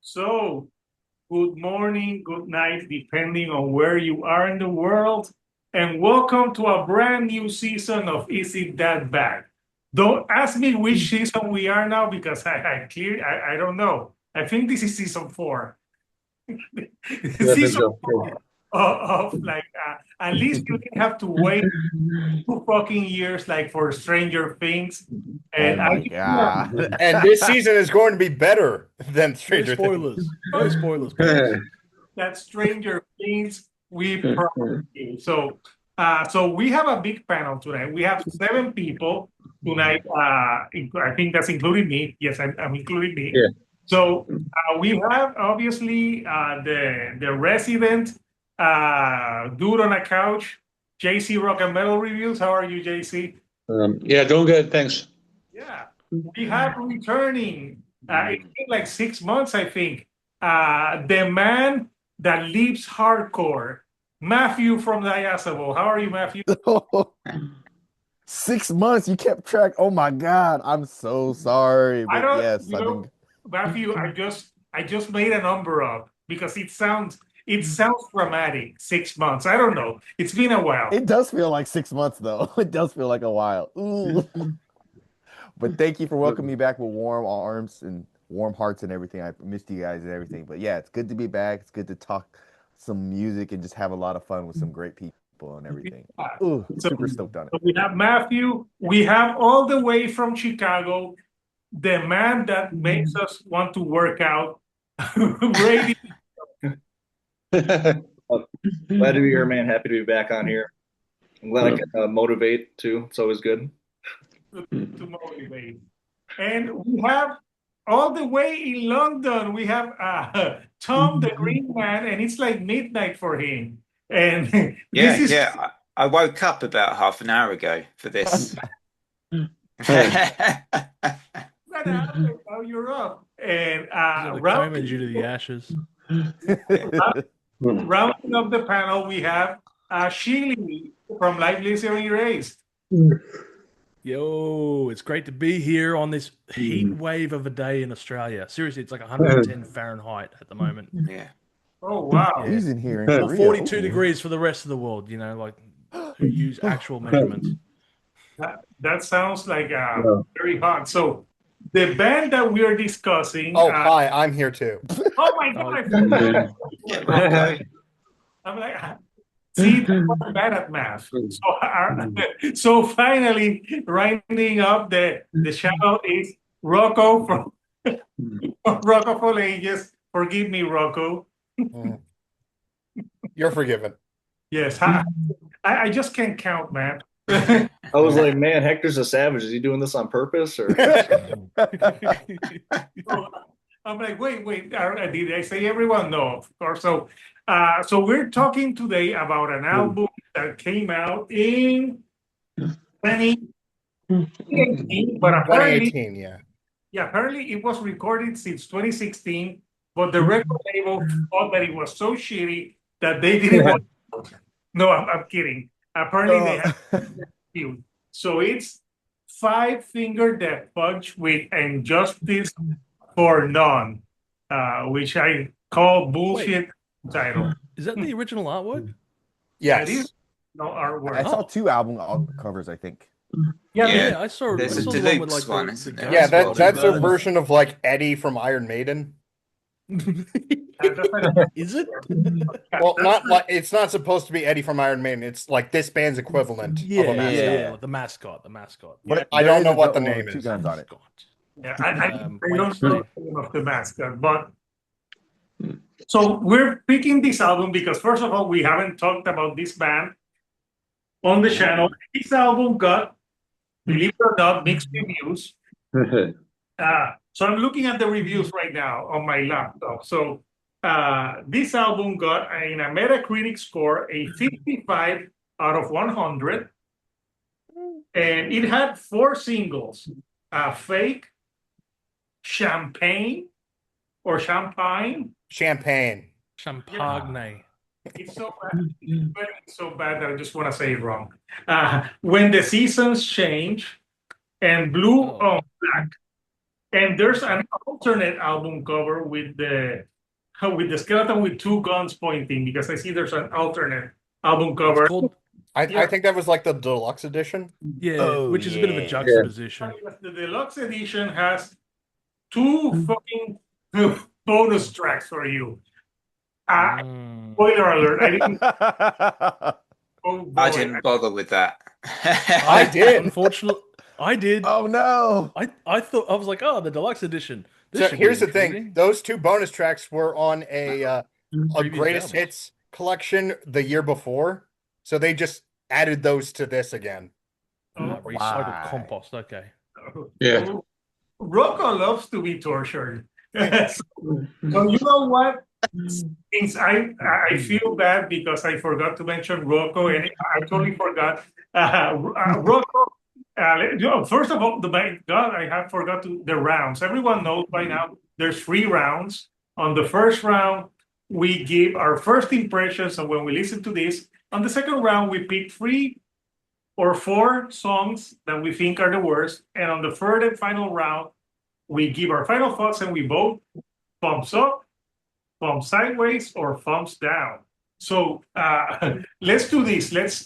So, good morning, good night, depending on where you are in the world, and welcome to a brand new season of Is It That Bad? Don't ask me which season we are now because I don't know. I think this is season four. Yeah, Season bingo. four of at least you didn't have to wait 2 fucking years like for Stranger Things. Oh And my I God. And this season is going to be better than No Stranger Things. spoilers. No spoilers, please. that Stranger Things we promise you. So we have a big panel tonight. We have 7 people tonight. I think that's including me. Yes, I'm including me. Yeah. So we have obviously the resident dude on a couch, JC Rock and Metal Reviews. How are you, JC? Yeah, doing good. Thanks. Yeah, we have returning. It's been like 6 months, I think. The man that leaves hardcore, Matthew from Diasable. How are you, Matthew? 6 months you kept track. Oh my God. I'm so sorry. I But don't, yes, I've been Matthew. I just made a number up because it sounds dramatic. 6 months. I don't know. It's been a while. it does feel like 6 months though. It does feel like a while. Ooh. But thank you for welcoming me back with warm arms and warm hearts and everything. I missed you guys and everything. But yeah, it's good to be back. It's good to talk some music and just have a lot of fun with some great people and everything. Ooh, So, super stoked on it. so we have Matthew. We have all the way from Chicago, the man that makes us want to work out. Brady Glad to be here, man. Happy to be back on here. I'm glad I can motivate too. It's always good. to motivate. And we have all the way in London, we have Tom the Green Man, and it's like midnight for him. And Yeah, this is yeah. I woke up about half an hour ago for this. now you're up. And He's in a coma due to the ashes. rounding up the panel, we have Sheely from Live Listen Erased. Yo, it's great to be here on this heat wave of a day in Australia. Seriously, it's like 110 Fahrenheit at the moment. Yeah. Oh, wow. Yeah. Freezing here in Or Korea. 42 Ooh. degrees for the rest of the world, like who use actual measurements. That sounds like very hot. So the band that we are discussing. Oh, hi, I'm here too. Oh my God! I forgot. Yeah, Rocco. I'm like, see, I'm bad at math. So finally, writing up the channel is Rocco from Rocco for Ages. Forgive me, Rocco. You're forgiven. Yes, I just can't count, man. I was like, man, Hector's a savage. Is he doing this on purpose or? I'm like, wait. Did I say everyone? No, of course. So we're talking today about an album that came out in 2018, but apparently, 2018, yeah. apparently it was recorded since 2016, but the record label thought that it was so shitty that they didn't want to. No, I'm kidding. Apparently they have few. So it's Five Finger Death Punch with Injustice for None, which I call bullshit title. Is that the original artwork? That Yes. is no artwork. I saw two album covers, I think. Yeah, Yeah, I saw. There's I a saw the one with deluxe like one, the isn't guns there? Yeah, That's that's a guns. version of like Eddie from Iron Maiden. Is it? Well, not like it's not supposed to be Eddie from Iron Maiden. It's like this band's equivalent of a Yeah, mascot. yeah, like the mascot. But I There don't is know a what the one name with two is. guns on it. Yeah, I don't know Wednesday. the name of the mascot, but so we're picking this album because first of all, we haven't talked about this band on the channel. This album got, believe it or not, mixed reviews. So I'm looking at the reviews right now on my laptop. So this album got in a Metacritic score a 55 out of 100, and it had 4 singles: "Fake," "Champagne," or "Champagne." Champagne. Champagne. It's so bad. It's so bad that I just want to say it wrong. "When the Seasons Change," and "Blue Oh. on Black." And there's an alternate album cover with the skeleton with two guns pointing, because I see there's an alternate album cover. It's called, I think that was like the deluxe edition. yeah, Oh, which is a bit of a yeah. juxtaposition. The deluxe edition has two fucking bonus tracks for you. Spoiler alert! I didn't. Oh boy. I didn't bother with that. I did. Unfortunately, I did. Oh no! I thought, I was like, oh, the deluxe edition. This So should be here's the thing: intriguing. those two bonus tracks were on a Previous greatest albums. hits collection the year before, so they just added those to this again. Oh, Recycled Why? compost. Okay. Yeah. Rocco loves to be tortured. So you know what? Since I feel bad because I forgot to mention Rocco, and I totally forgot. Rocco. First of all, I forgot the rounds. Everyone knows by now there's 3 rounds. On the first round, we give our first impressions, and when we listen to this. On the second round, we pick 3 or 4 songs that we think are the worst, and on the third and final round, we give our final thoughts, and we vote thumbs up, thumbs sideways, or thumbs down. So let's do this. Let's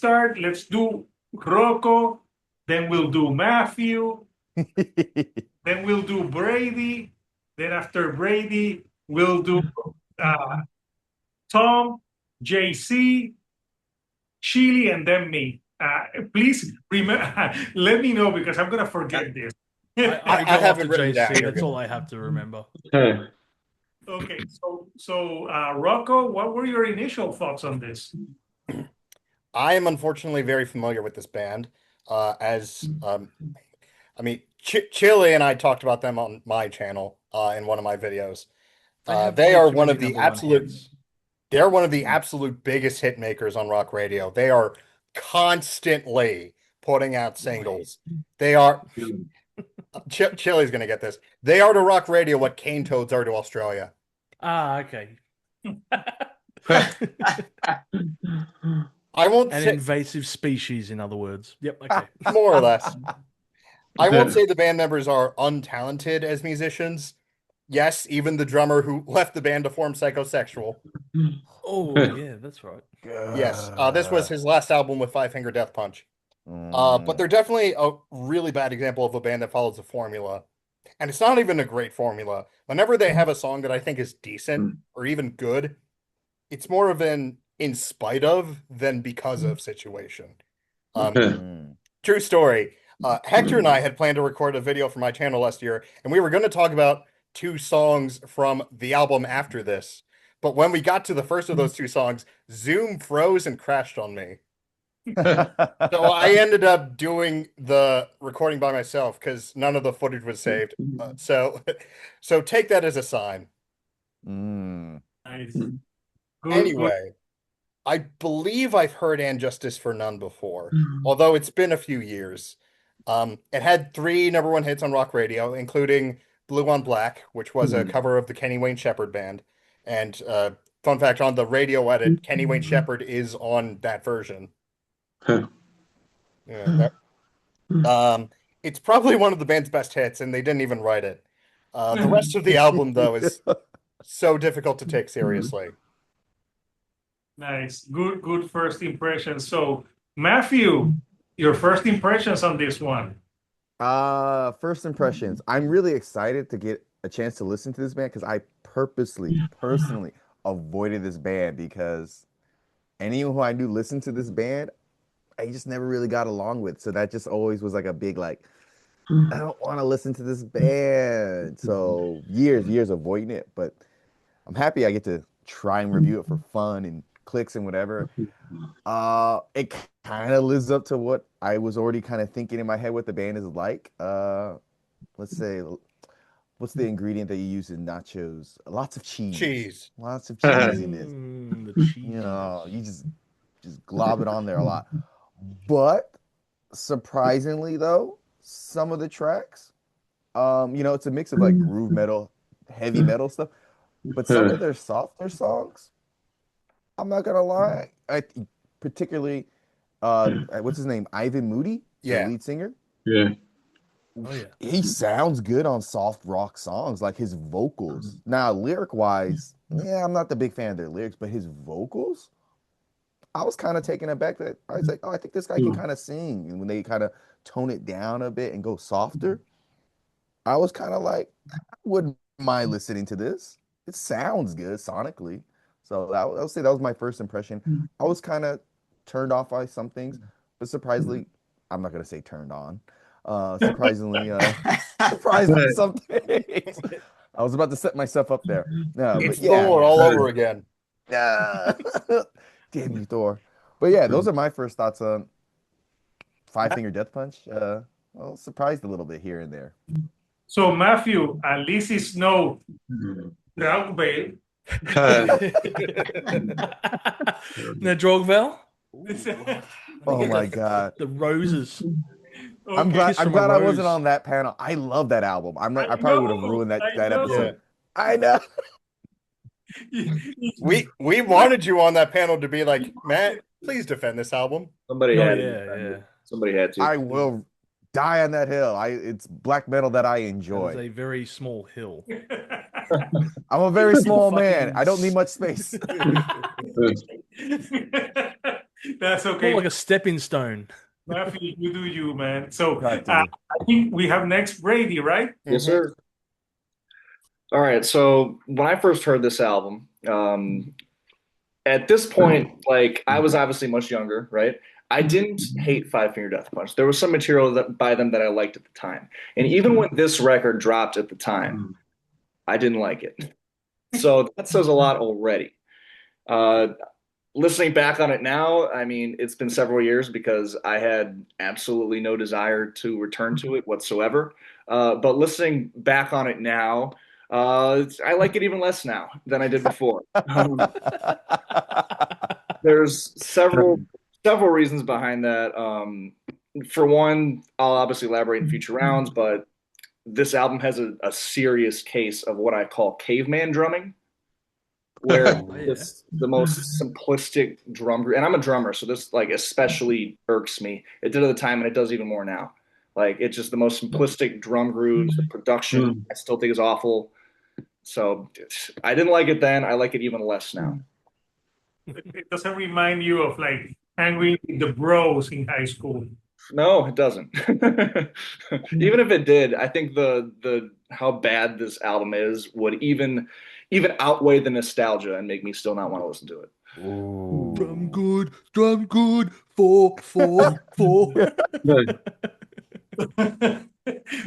do Rocco, then we'll do Matthew, then we'll do Brady, then after Brady, we'll do Tom, JC, Chili, and then me. Please let me know, because I'm going to forget this. I go have it after written down. JC. You're That's good. all I have to remember. Okay, so Rocco, what were your initial thoughts on this? I am unfortunately very familiar with this band. Chili and I talked about them on my channel in one of my videos. They are one of the absolute. They're one of the absolute biggest hit makers on rock radio. They are constantly putting out singles. They are. Chili's gonna get this. They are to rock radio what cane toads are to Australia. Okay. I won't An say invasive species, in other words. Yep. Okay. more or less. I won't say the band members are untalented as musicians. Yes, even the drummer who left the band to form Psychosexual. Oh yeah, that's right. Yes, this was his last album with Five Finger Death Punch. But they're definitely a really bad example of a band that follows a formula. And it's not even a great formula. Whenever they have a song that I think is decent or even good, it's more of an in spite of than because of situation. True story. Hector and I had planned to record a video for my channel last year, and we were going to talk about 2 songs from the album after this. But when we got to the first of those 2 songs, Zoom froze and crashed on me. So I ended up doing the recording by myself because none of the footage was saved. So take that as a sign. Nice. Good, Anyway, I believe I've heard And Justice for None before, although it's been a few years. It had 3 #1 hits on rock radio, including Blue on Black, which was a cover of the Kenny Wayne Shepherd Band. And fun fact, on the radio edit, Kenny Wayne Shepherd is on that version. Yeah, it's probably one of the band's best hits, and they didn't even write it. The rest of the album, though, is so difficult to take seriously. Nice. Good first impressions. So, Matthew, your first impressions on this one? First impressions. I'm really excited to get a chance to listen to this band because I personally avoided this band because anyone who I knew listened to this band, I just never really got along with. So that just always was like a big I don't want to listen to this band. So years avoiding it, but I'm happy I get to try and review it for fun and clicks and whatever. It kind of lives up to what I was already kind of thinking in my head what the band is like. Let's say, what's the ingredient that you use in nachos? Lots of cheese. Lots of cheesiness. The cheese. You know, you just glob it on there a lot. But surprisingly, though, some of the tracks, it's a mix of like groove metal, heavy metal stuff, but some of their softer songs, I'm not gonna lie, particularly, what's his name, Ivan Moody, the lead singer. Yeah. Oh yeah. he sounds good on soft rock songs, like his vocals. Now, lyric wise, yeah, I'm not the big fan of their lyrics, but his vocals, I was kind of taken aback that I was like, oh, I think this guy can kind of sing. And when they kind of tone it down a bit and go softer, I was kind of like, I wouldn't mind listening to this. It sounds good sonically. So I would say that was my first impression. I was kind of turned off by some things, but surprisingly, I'm not gonna say turned on. Surprisingly, surprised by some things. I was about to set myself up there. No, It's but yeah, Thor all over again. yeah. Damn you, Thor. But yeah, those are my first thoughts on Five Finger Death Punch. Well, surprised a little bit here and there. So Matthew, at least it's no drought veil. Now, Drogvel, Oh my god. the roses. I'm Okay. glad Kiss from a I wasn't Rose. on that panel. I love that album. I I probably would have know, ruined that I know. episode. I know. We wanted you on that panel to be like, Matt, please defend this album. Somebody Oh had yeah, to. yeah. Somebody had to. I will die on that hill. It's black metal that I That is enjoy. a very small hill. I'm a very small man. Fucking I don't need much space. That's More okay. like a stepping stone. Matthew, you do you, man. So Got to. I think we have next Brady, right? Yes, sir. All right. So when I first heard this album, at this point, like I was obviously much younger, right? I didn't hate Five Finger Death Punch. There was some material by them that I liked at the time, and even when this record dropped at the time, I didn't like it. So that says a lot already. Listening back on it now, I mean, it's been several years because I had absolutely no desire to return to it whatsoever. But listening back on it now, I like it even less now than I did before. There's several reasons behind that. For one, I'll obviously elaborate in future rounds, but this album has a serious case of what I call caveman drumming, where it's the most simplistic drum group. And I'm a drummer, so this like especially irks me. It did at the time, and it does even more now. Like it's just the most simplistic drum grooves. The production I still think is awful. So I didn't like it then. I like it even less now. It doesn't remind you of like hanging with the bros in high school. No, it doesn't. Even if it did, I think the how bad this album is would even outweigh the nostalgia and make me still not want to listen to it. Ooh. Drum good, 4, 4, 4.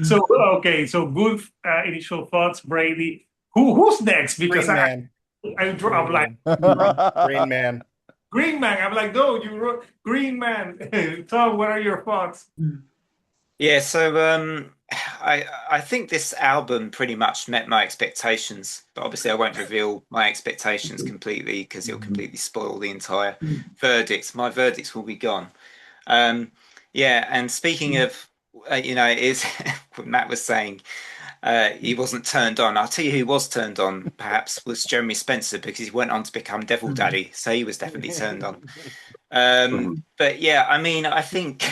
So okay, so good initial thoughts, Brady. Who's next? Because Green Man. I'm like Green Man. Green Man. I'm like, no, you wrote Green Man. Tom, what are your thoughts? Yeah, so I think this album pretty much met my expectations, but obviously I won't reveal my expectations completely because it'll completely spoil the entire verdict. My verdicts will be gone. Yeah, and speaking of, it is what Matt was saying. He wasn't turned on. I'll tell you who was turned on, perhaps, was Jeremy Spencer because he went on to become Devil Daddy. So he was definitely turned on. But yeah, I mean, I think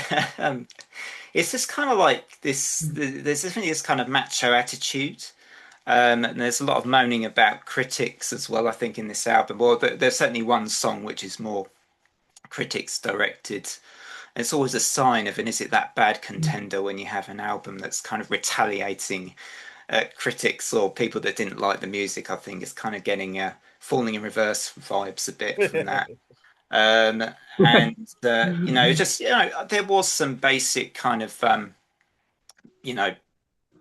it's just kind of like this. There's definitely this kind of macho attitude. And there's a lot of moaning about critics as well, I think, in this album. Well, there's certainly one song which is more critics directed. It's always a sign of an is it that bad contender when you have an album that's kind of retaliating at critics or people that didn't like the music. I think it's kind of getting falling in reverse vibes a bit from that. There was some basic kind of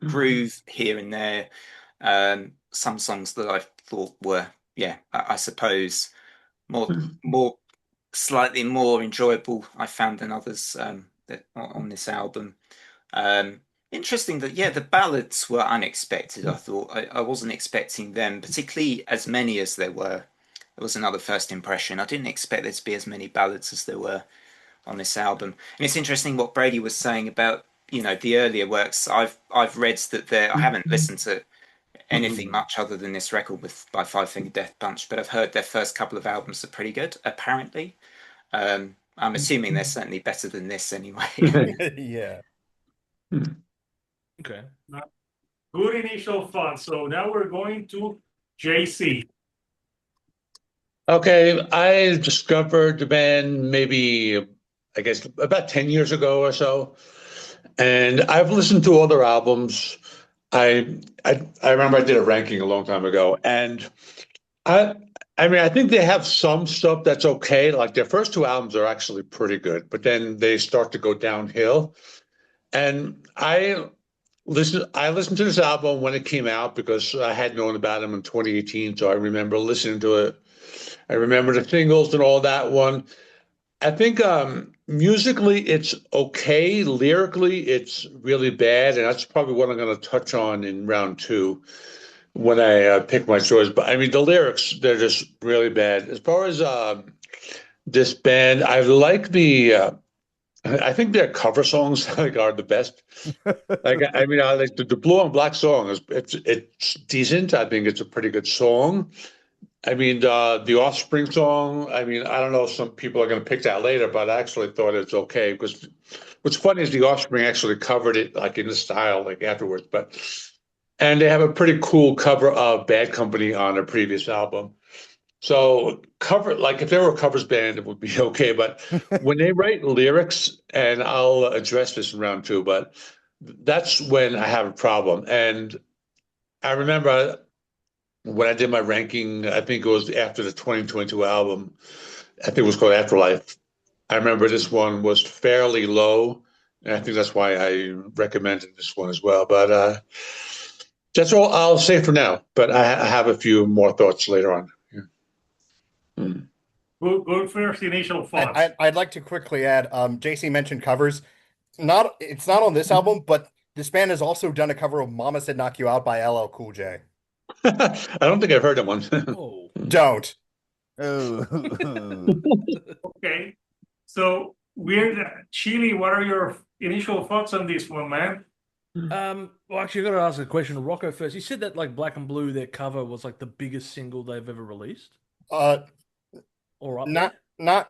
groove here and there. Some songs that I thought were, I suppose more slightly more enjoyable I found than others on this album. Interesting that the ballads were unexpected. I thought I wasn't expecting them, particularly as many as there were. It was another first impression. I didn't expect there to be as many ballads as there were on this album. And it's interesting what Brady was saying about the earlier works. I've read that I haven't listened to anything much other than this record by Five Finger Death Punch, but I've heard their first couple of albums are pretty good, apparently. I'm assuming they're certainly better than this anyway. Yeah. Okay. Good initial thoughts. So now we're going to JC. Okay, I discovered the band maybe, I guess, about 10 years ago or so. And I've listened to all their albums. I remember I did a ranking a long time ago, and I I mean I think they have some stuff that's okay. Like their first two albums are actually pretty good, but then they start to go downhill. And I listened to this album when it came out because I had known about them in 2018, so I remember listening to it. I remember the singles and all that one. I think musically it's okay. Lyrically, it's really bad, and that's probably what I'm going to touch on in round two when I pick my choice. But I mean, the lyrics, they're just really bad. As far as this band, I like I think their cover songs like are the best. Like I mean, I like the Blue on Black song it's decent. I think it's a pretty good song. I mean, the Offspring song, I mean, I don't know, some people are going to pick that later, but I actually thought it's okay because what's funny is the Offspring actually covered it like in the style, like afterwards. And they have a pretty cool cover of Bad Company on their previous album. So like if they were a covers band, it would be okay. But when they write lyrics, and I'll address this in round two, but that's when I have a problem. And I remember when I did my ranking, I think it was after the 2022 album. I think it was called Afterlife. I remember this one was fairly low, and I think that's why I recommended this one as well. But that's all I'll say for now. But I have a few more thoughts later on. Yeah. Good first initial thoughts. I'd like to quickly add, JC mentioned covers. It's not on this album, but this band has also done a cover of Mama Said Knock You Out by LL Cool J. I don't think I've heard that one. Oh. Don't. Oh. Okay. So Chili, what are your initial thoughts on this one, man? Well, actually, I got to ask a question to Rocco first. You said that like Black and Blue, their cover was like the biggest single they've ever released. Or not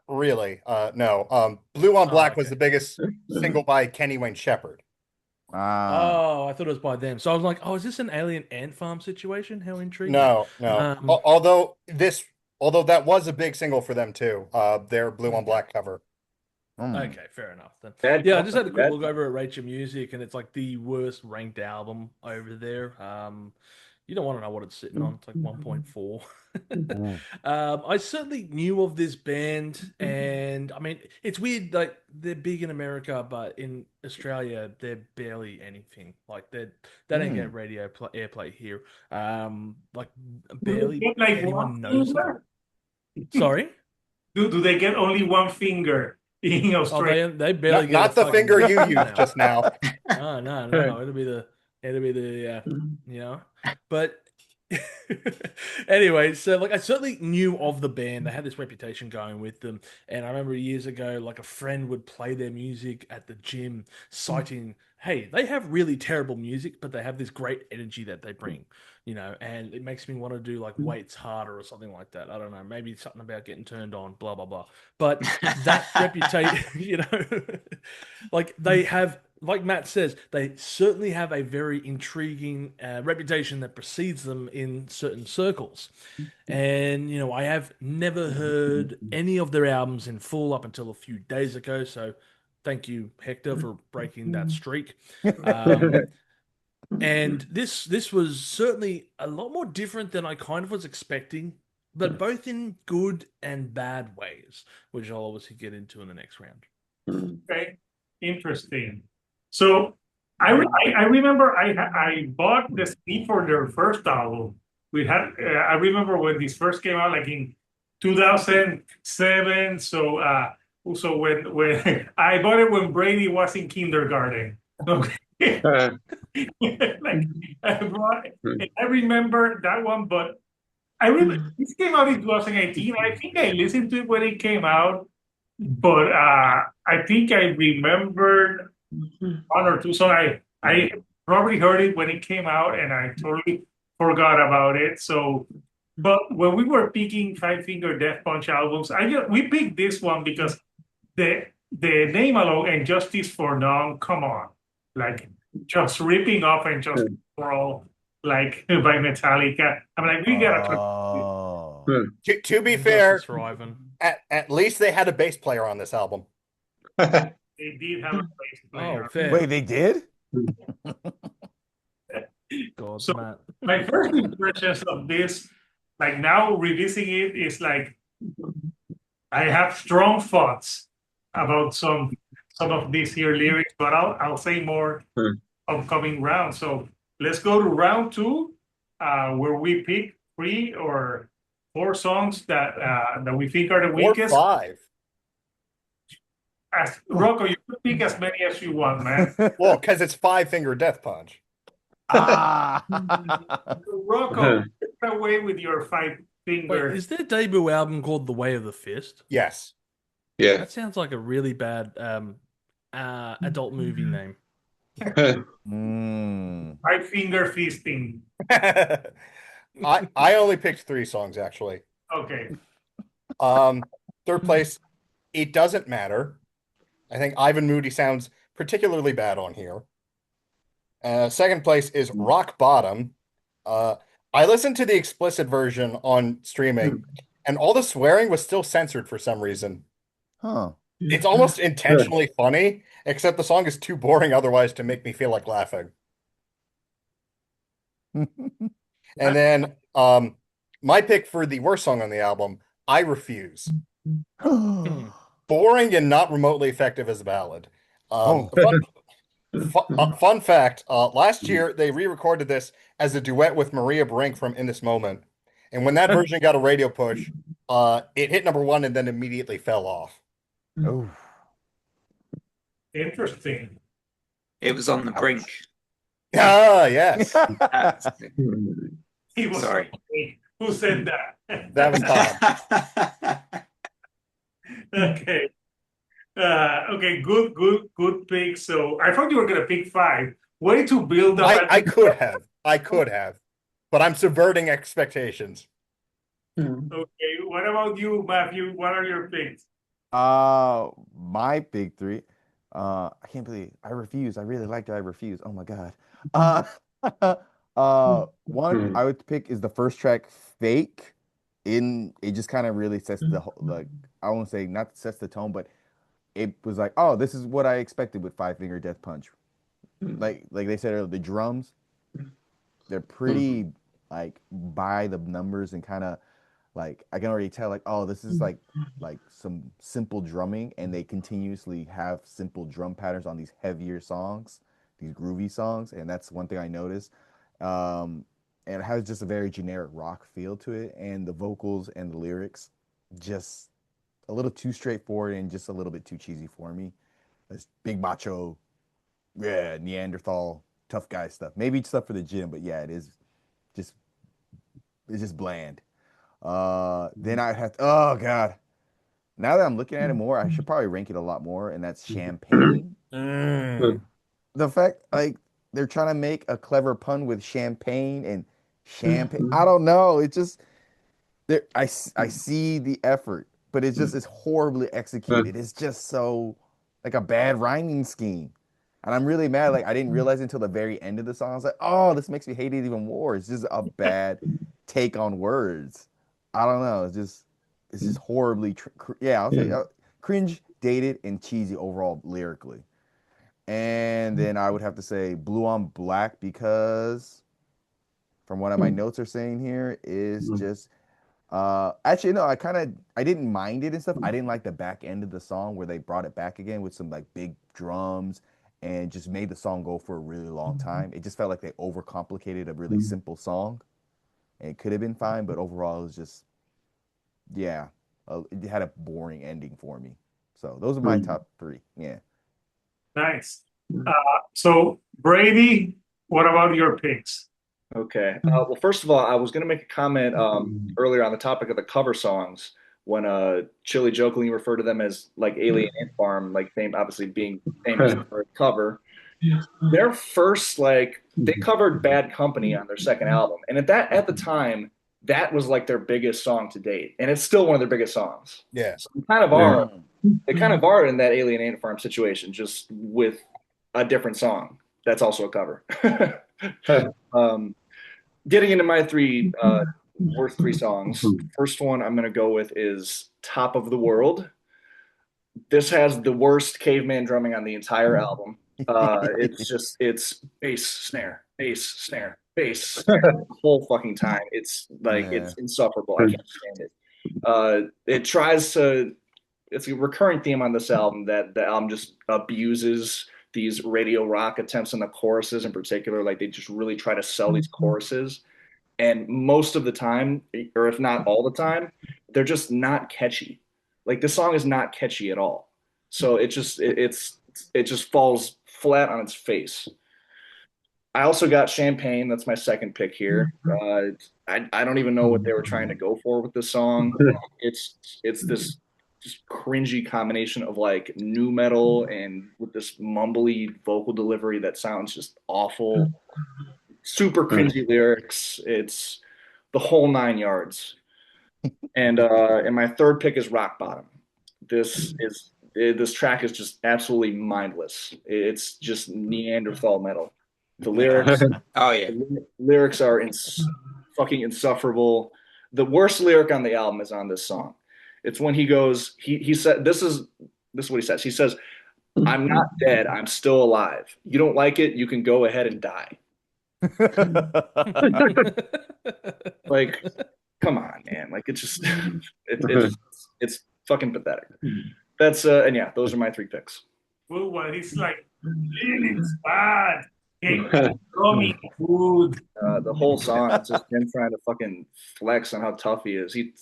really. No. Blue on Black was okay. the biggest single by Kenny Wayne Shepherd. Oh, I thought it was by them. So I was like, oh, is this an Alien Ant Farm situation? How intriguing. No. Although that was a big single for them too. Their Blue on Black cover. Okay, fair enough then. I just had a quick look over at Rate Your Music, and it's like the worst ranked album over there. You don't want to know what it's sitting on. It's like 1.4. I certainly knew of this band, and I mean, it's weird. Like they're big in America, but in Australia, they're barely anything. Like they don't get radio airplay here. Like barely anyone knows them. Sorry, do they get only one finger in Australia? They barely get not the finger you used just now. No. It'll be the you know, but. Anyway, so like I certainly knew of the band. They had this reputation going with them, and I remember years ago, like a friend would play their music at the gym, citing, "Hey, they have really terrible music, but they have this great energy that they bring." You know, and it makes me want to do like weights harder or something like that. I don't know, maybe something about getting turned on, blah blah blah. But that reputation, you know, like they have. Like Matt says, they certainly have a very intriguing reputation that precedes them in certain circles. And, you know, I have never heard any of their albums in full up until a few days ago. So thank you, Hector, for breaking that streak. And this was certainly a lot more different than I kind of was expecting, but both in good and bad ways, which I'll obviously get into in the next round. Okay, interesting. So I remember I bought the CD for their first album. I remember when this first came out, like in 2007. So when I bought it when Brady was in kindergarten. Okay. Like I remember that one, but this came out in 2018. I think I listened to it when it came out, but I think I remembered one or two songs. I probably heard it when it came out, and I totally forgot about it. So, but when we were picking Five Finger Death Punch albums, we picked this one because the name alone and Justice for None. Come on, like just ripping off and just roll like by Metallica. I'm like, we gotta talk. Oh. To be Injustice fair, for Ivan. at least they had a bass player on this album. They did have a bass Oh, player. fair. Wait, they did? God, So- Matt. My first impressions of this, like now revisiting it, is like I have strong thoughts about some of these here lyrics, but I'll say more upcoming rounds. So let's go to round two, where we pick 3 or 4 songs that we think are the Or weakest. 5. Rocco, you can pick as many as you want, man. Well, because it's Five Finger Death Punch. Ah. Rocco, get away with your 5 Wait, finger. is their debut album called The Way of the Fist? Yes. Yeah. That sounds like a really bad adult movie name. Mm. 5 finger feasting. I only picked 3 songs actually. Okay. Third place, It Doesn't Matter. I think Ivan Moody sounds particularly bad on here. Second place is Rock Bottom. I listened to the explicit version on streaming, and all the swearing was still censored for some reason. Huh. It's almost intentionally funny, except the song is too boring otherwise to make me feel like laughing. And then my pick for the worst song on the album, I Refuse. Boring and not remotely effective as a ballad. Fun fact, last year they re-recorded this as a duet with Maria Brink from In This Moment. And when that version got a radio push, it hit number 1 and then immediately fell off. Oh. Interesting. It was on the brink. Ah, yes. He was Sorry. Who said that? That was Tom. Okay. Okay, good pick. So I thought you were gonna pick 5. Way to build up. I could have. But I'm subverting expectations. Okay, what about you, Matthew? What are your picks? My big 3. I can't believe I Refuse. I really liked I Refuse. Oh my God. One I would pick is the first track, Fake. It just kind of really sets the like, I won't say not sets the tone, but it was like, oh, this is what I expected with Five Finger Death Punch. Like they said earlier, the drums, they're pretty like by the numbers and kind of like I can already tell like, oh, this is like some simple drumming, and they continuously have simple drum patterns on these heavier songs, these groovy songs, and that's one thing I noticed. And it has just a very generic rock feel to it, and the vocals and the lyrics just a little too straightforward and just a little bit too cheesy for me. It's big macho, yeah, Neanderthal, tough guy stuff. Maybe stuff for the gym, but yeah, it's just bland. Then I have to, oh God. Now that I'm looking at it more, I should probably rank it a lot more, and that's Champagne. The fact like they're trying to make a clever pun with champagne and champagne. I don't know. It just there. I see the effort, but it's horribly executed. It's just so like a bad rhyming scheme, and I'm really mad. Like I didn't realize until the very end of the song. I was like, oh, this makes me hate it even more. It's just a bad take on words. I don't know. It's just horribly. I'll say cringe, dated, and cheesy overall lyrically. And then I would have to say Blue on Black, because from what my notes are saying here is just actually no, I didn't mind it and stuff. I didn't like the back end of the song where they brought it back again with some like big drums and just made the song go for a really long time. It just felt like they overcomplicated a really simple song. And it could have been fine, but overall it was just it had a boring ending for me. So those are my top 3. Yeah. Nice. So Brady, what about your picks? Okay. Well, first of all, I was going to make a comment earlier on the topic of the cover songs when Chili jokingly referred to them as like Alien Ant Farm, like obviously being famous for a cover. Their first they covered Bad Company on their second album, and at the time that was like their biggest song to date, and it's still one of their biggest songs. Yeah. So they kind of are in that Alien Ant Farm situation, just with a different song. that's also a cover. Getting into my worst three songs. First one I'm gonna go with is "Top of the World." This has the worst caveman drumming on the entire album. It's bass, snare, bass the whole fucking time. It's like it's insufferable. I can't stand it. It's a recurring theme on this album that the album just abuses these radio rock attempts on the choruses in particular. Like they just really try to sell these choruses. And most of the time, or if not all the time, they're just not catchy. Like this song is not catchy at all. So it just falls flat on its face. I also got Champagne. That's my second pick here. I don't even know what they were trying to go for with this song. It's this just cringy combination of like nu metal and with this mumbly vocal delivery that sounds just awful. Super cringy lyrics. It's the whole 9 yards. And my third pick is Rock Bottom. This track is just absolutely mindless. It's just Neanderthal metal. The lyrics, the lyrics are fucking insufferable. The worst lyric on the album is on this song. It's when he goes. He said, "This is what he says." He says, "I'm not dead. I'm still alive. You don't like it? You can go ahead and die." Like, come on, man. Like it's just it's fucking pathetic. That's and yeah, those are my three picks. Well, he's like, it's bad. Drumming food. The whole song is just him trying to fucking flex on how tough he is. He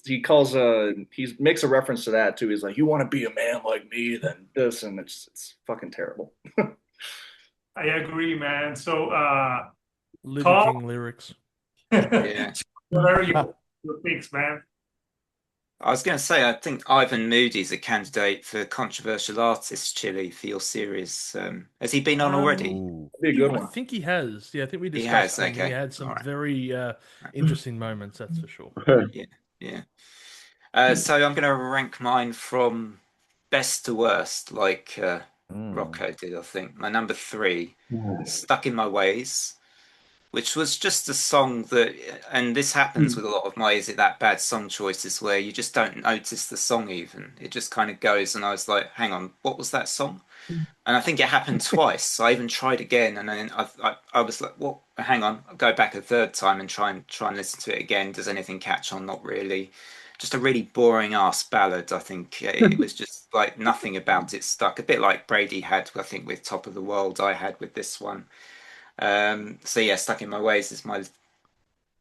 makes a reference to that too. He's like, "You want to be a man like me, then this," and it's fucking terrible. I agree, man. So Liver King lyrics. Yeah. What are your picks, man? I was going to say, I think Ivan Moody's a candidate for controversial artist, Chile, for your series. Has he been on already? Be a good one. I think he has. Yeah, I think we discussed him. Okay. He had some very interesting moments, that's for sure. Yeah. So I'm going to rank mine from best to worst, like Rocco did, I think. My number 3, Stuck in My Ways, which was just a song that, and this happens with a lot of my Is It That Bad song choices, where you just don't notice the song even. It just kind of goes, and I was like, hang on, what was that song? And I think it happened twice. I even tried again, and then I was like, what? Hang on, I'll go back a third time and try and listen to it again. Does anything catch on? Not really. Just a really boring ass ballad, I think. It was just like nothing about it stuck. A bit like Brady had, I think, with Top of the World, I had with this one. So yeah, Stuck in My Ways is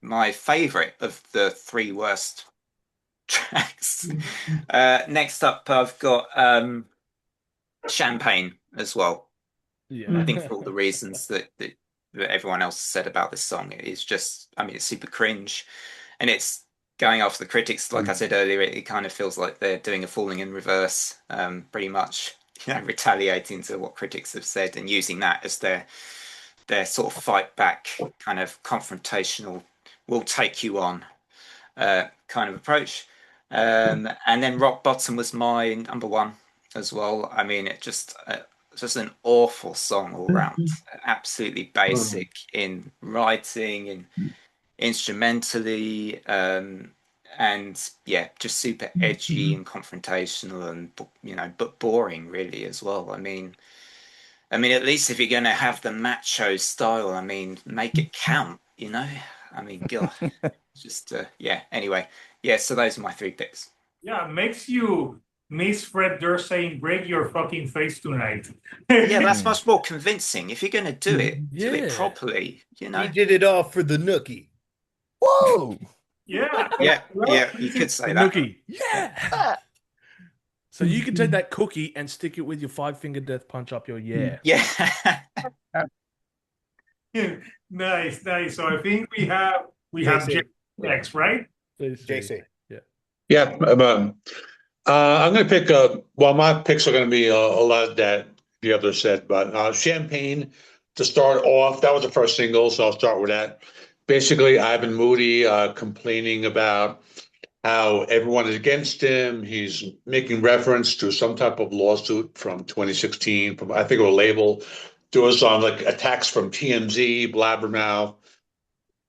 my favorite of the 3 worst tracks. Next up, I've got Champagne as well. Yeah, I think for all the reasons that everyone else said about this song, it is just, I mean, it's super cringe, and it's going after the critics. Like I said earlier, it kind of feels like they're doing a falling in reverse, pretty much, retaliating to what critics have said and using that as their sort of fight back, kind of confrontational, we'll take you on kind of approach. And then Rock Bottom was my number 1 as well. I mean, it's just an awful song all round. Absolutely basic in writing and instrumentally, and yeah, just super edgy and confrontational, and but boring really as well. I mean, at least if you're going to have the macho style, I mean, make it count, I mean, God, just, yeah, anyway. Yeah, so those are my 3 picks. Yeah, makes you miss Fred Durst saying, "Break your fucking face tonight." Yeah, that's much more convincing. If you're going to do it, do it properly, He did it all for the nookie. Whoa! Yeah. Yeah, you could say that. Nookie. Yeah. So you can take that cookie and stick it with your 5-finger death punch up your Yeah. Nice. So I think we have JC. next, right? JC. Yeah, I'm going to pick well, my picks are going to be a lot that the others said, but Champagne to start off, that was the first single, so I'll start with that. Basically, Ivan Moody complaining about how everyone is against him. He's making reference to some type of lawsuit from 2016 from, I think, a label. do a song like Attacks from TMZ, Blabbermouth,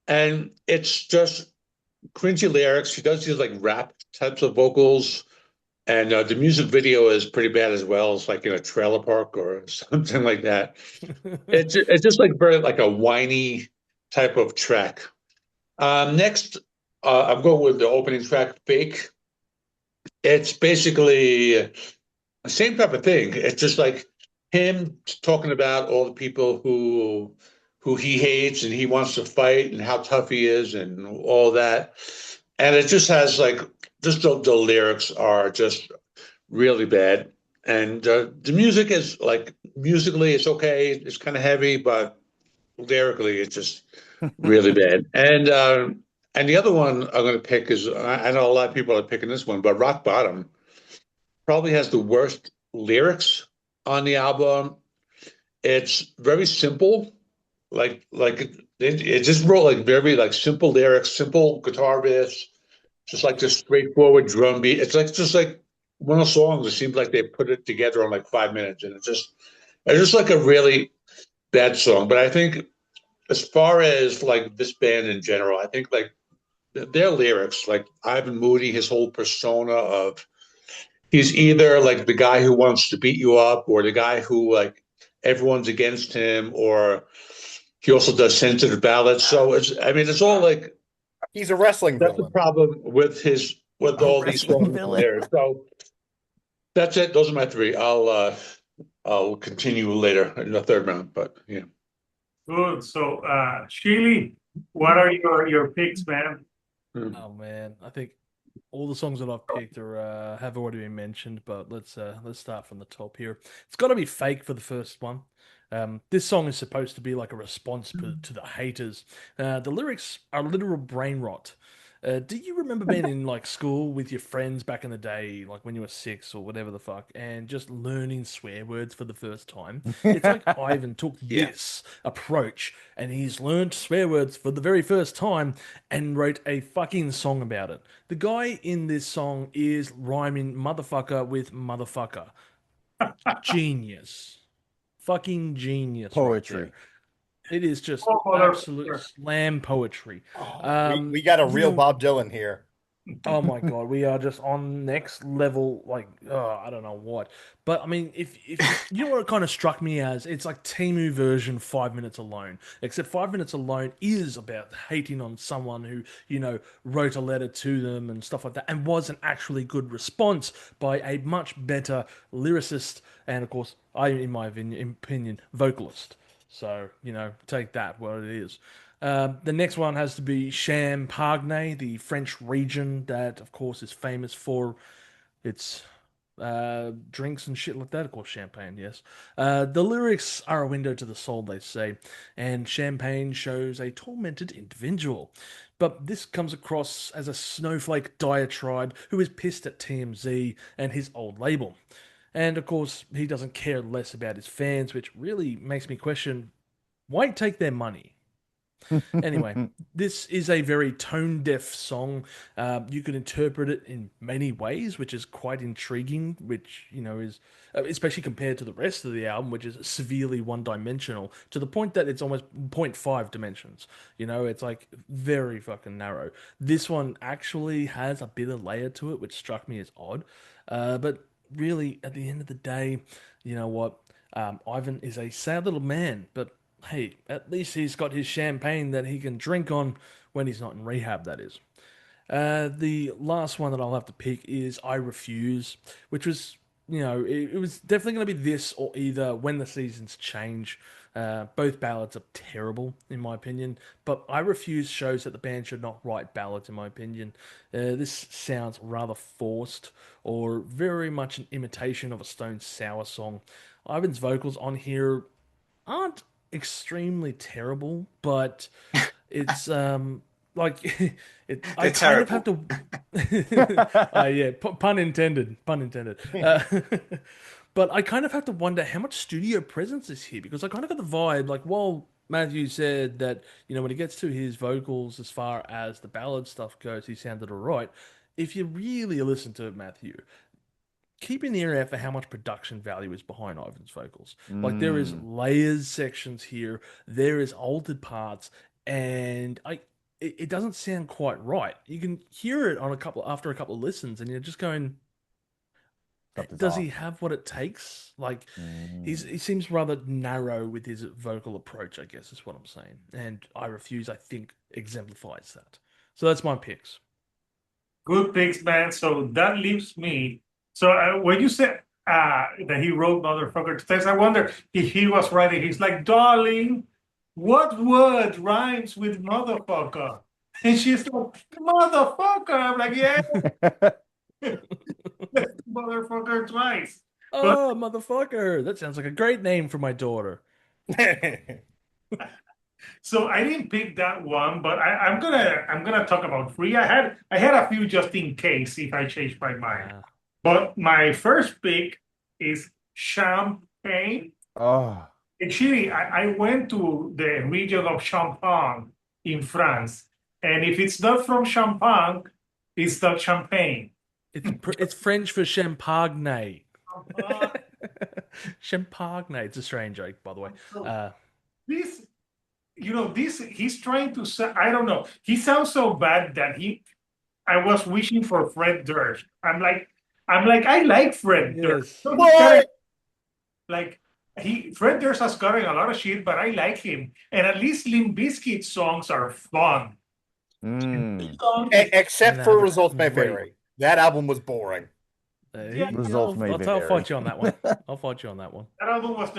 and it's just cringy lyrics. She does these like rap types of vocals, and the music video is pretty bad as well. It's like in a trailer park or something like that. It's just like very like a whiny type of track. Next, I'm going with the opening track, "Fake." It's basically the same type of thing. It's just like him talking about all the people who he hates and he wants to fight and how tough he is and all that. And it just has like just the lyrics are just really bad. And the music is like musically it's okay. It's kind of heavy, but lyrically it's just really bad. And the other one I'm going to pick is I know a lot of people are picking this one, but Rock Bottom probably has the worst lyrics on the album. It's very simple, it just wrote like very like simple lyrics, simple guitar riffs, just like this straightforward drum beat. It's like just like one of the songs. It seems like they put it together in like 5 minutes, and it's just like a really bad song. But I think as far as like this band in general, I think like their lyrics, like Ivan Moody, his whole persona of he's either like the guy who wants to beat you up or the guy who like everyone's against him, or he also does sensitive ballads. So it's all like He's a wrestling that's the villain. problem with all these wrestling songs villain. there. So that's it. Those are my three. I'll continue later in the third round, but yeah. Good. So, Sheely, what are your picks, man? Oh man, I think all the songs that I've picked are have already been mentioned, but let's start from the top here. It's got to be "Fake" for the first one. This song is supposed to be like a response to the haters. The lyrics are literal brain rot. Do you remember being in like school with your friends back in the day, like when you were 6 or whatever the fuck, and just learning swear words for the first time? It's like Ivan took Yeah. this approach and he's learned swear words for the very first time and wrote a fucking song about it. The guy in this song is rhyming motherfucker with motherfucker. Genius. Fucking genius. right Poetry. there. It is just Oh, motherfucker. absolute slam poetry. We got a you real know- Bob Dylan here. Oh my god, we are just on next level. Like, I don't know what, but I mean, if you know what it kind of struck me as, it's like Timu version 5 Minutes Alone. Except 5 Minutes Alone is about hating on someone who wrote a letter to them and stuff like that, and was an actually good response by a much better lyricist and of course, in my opinion, vocalist. So take that what it is. The next one has to be Champagne, the French region that, of course, is famous for its drinks and shit like that. Of course, champagne, yes. The lyrics are a window to the soul, they say, and champagne shows a tormented individual. But this comes across as a snowflake diatribe who is pissed at TMZ and his old label. And of course, he doesn't care less about his fans, which really makes me question why take their money? Anyway, this is a very tone deaf song. You can interpret it in many ways, which is quite intriguing, which, is especially compared to the rest of the album, which is severely one dimensional to the point that it's almost zero point 0.5 dimensions. It's like very fucking narrow. This one actually has a bit of layer to it, which struck me as odd. But really, at the end of the day, you know what? Ivan is a sad little man, but hey, at least he's got his champagne that he can drink on when he's not in rehab, that is. The last one that I'll have to pick is I Refuse, which was, it was definitely going to be this or either When the Seasons Change. Both ballads are terrible, in my opinion, but I Refuse shows that the band should not write ballads, in my opinion. This sounds rather forced or very much an imitation of a Stone Sour song. Ivan's vocals on here aren't extremely terrible, but it's like I They're kind of have to yeah, pun intended, pun intended. But I kind of have to wonder how much studio presence is here, because I kind of got the vibe like, while Matthew said that when it gets to his vocals as far as the ballad stuff goes, he sounded alright. If you really listen to Matthew, keep an ear out for how much production value is behind Ivan's vocals. Like there is layers sections here, there is altered parts, and it doesn't sound quite right. You can hear it after a couple of listens, and you're just going, Something's does off. he have what it takes? Like he seems rather narrow with his vocal approach, I guess is what I'm saying. And I Refuse, I think, exemplifies that. So that's my picks. Good picks, man. So that leaves me. So when you said that he wrote "motherfucker" to text, I wonder if he was writing. He's like, "Darling, what word rhymes with motherfucker?" And she's like, "Motherfucker." I'm like, "Yeah, motherfucker twice." Oh, motherfucker! That sounds like a great name for my daughter. So I didn't pick that one, but I'm gonna talk about three. I had a few just in case if I change my mind. Ah. But my first pick is Champagne. Oh, In Chile, I went to the region of Champagne in France, and if it's not from Champagne, it's not Champagne. It's French for champagne. Champagne. Champagne. It's a strange joke, by the way. This, he's trying to say, I don't know. He sounds so bad that I was wishing for Fred Durst. I'm like, I like Fred Durst. Yes. What? Like Fred Durst has gotten a lot of shit, but I like him. And at least Limp Bizkit's songs are fun. Except for No, Results May great. Vary. That album was boring. Results may I'll vary. fight you on that one. I'll fight you on that one. That album was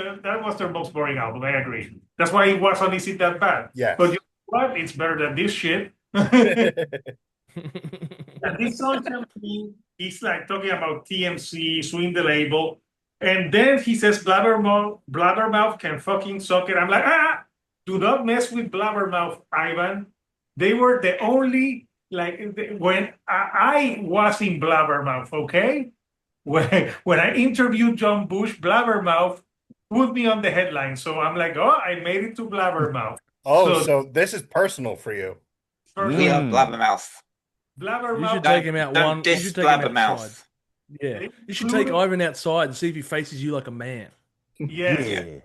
their most boring album. I agree. That's why it was on Is It That Bad? Yes. But you know what? It's better than this shit. And this song, he's like talking about TMC, suing the label. And then he says Blabbermouth can fucking suck it. I'm like, do not mess with Blabbermouth, Ivan. They were the only, when I was in Blabbermouth, okay? When I interviewed John Bush, Blabbermouth put me on the headline. So I'm like, I made it to Blabbermouth. So this is personal for you. We are Blabbermouth. Blabbermouth. You should take him out Don't you diss should take him outside. Blabbermouth. Yeah. You should take Ivan outside and see if he faces you like a man. Yes.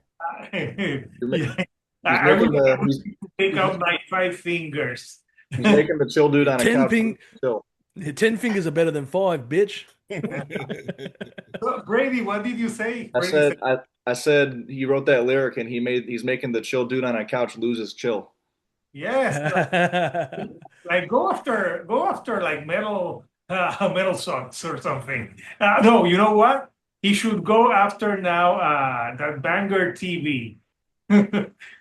Yeah. I would take out my 5 fingers. He's making the chill dude on a 10 couch. fing- Chill. 10 fingers are better than 5, bitch. So, Brady, what did you say? I said he wrote that lyric and he's making the chill dude on a couch lose his chill. Yes. Like go after like metal songs or something. No, you know what? He should go after now that Banger TV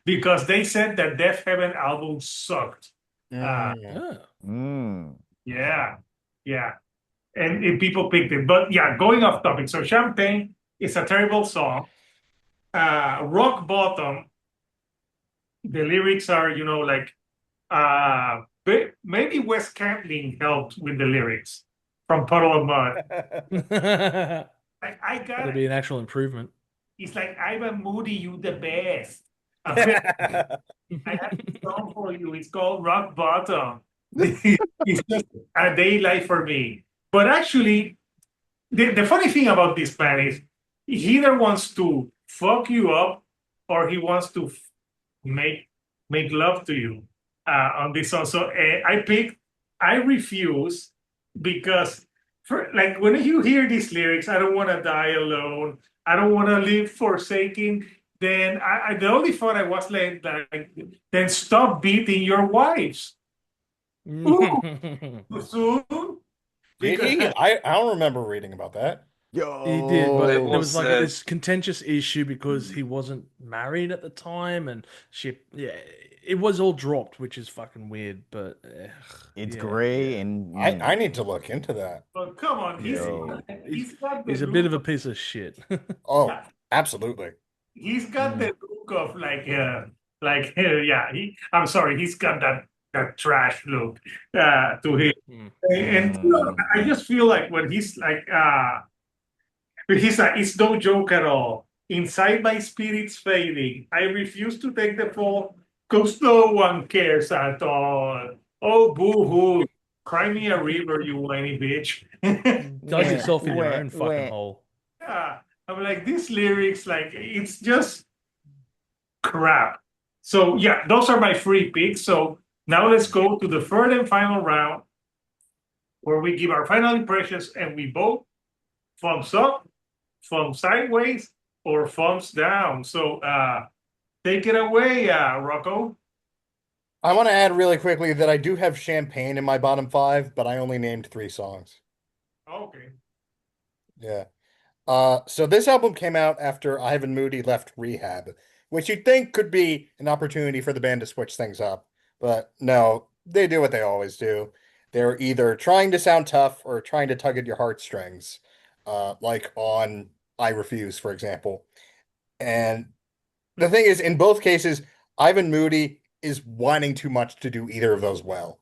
because they said that Death Heaven album sucked. Yeah. Yeah. And people picked it. But yeah, going off topic. So Champagne is a terrible song. Rock Bottom, the lyrics are, maybe Wes Cantling helped with the lyrics from Puddle of Mud. I got That'd it. be an actual improvement. It's like, Ivan Moody, you the best. I have a song for you. It's called Rock Bottom. It's just a daylight for me. But actually, the funny thing about this man is he either wants to fuck you up or he wants to make love to you on this song. So I Refuse because when you hear these lyrics, I don't want to die alone. I don't want to live forsaken. Then the only thought I was like, then stop beating your wives. Soon. I don't remember reading about that. Yo, He did, but It there was was, like this contentious issue because he wasn't married at the time, and it was all dropped, which is fucking weird. But it's gray, and I need to look into that. But come on, he's got he's a bit of a piece of shit. Oh, absolutely. He's got the look of I'm sorry, he's got that trash look to him. And I just feel like when he's like, it's no joke at all. Inside my spirit's fading. I refuse to take the fall because no one cares at all. Oh, boo-hoo. Cry me a river, you whiny bitch. Dug yourself in your Wah, own fucking wah. hole. Yeah, I'm like these lyrics, like it's just crap. So yeah, those are my free picks. So now let's go to the third and final round where we give our final impressions and we vote thumbs up, thumbs sideways, or thumbs down. So take it away, Rocco. I want to add really quickly that I do have Champagne in my bottom five, but I only named 3 songs. Okay. Yeah. So this album came out after Ivan Moody left Rehab, which you'd think could be an opportunity for the band to switch things up. But no, they do what they always do. They're either trying to sound tough or trying to tug at your heartstrings, like on I Refuse, for example. And the thing is, in both cases, Ivan Moody is whining too much to do either of those well.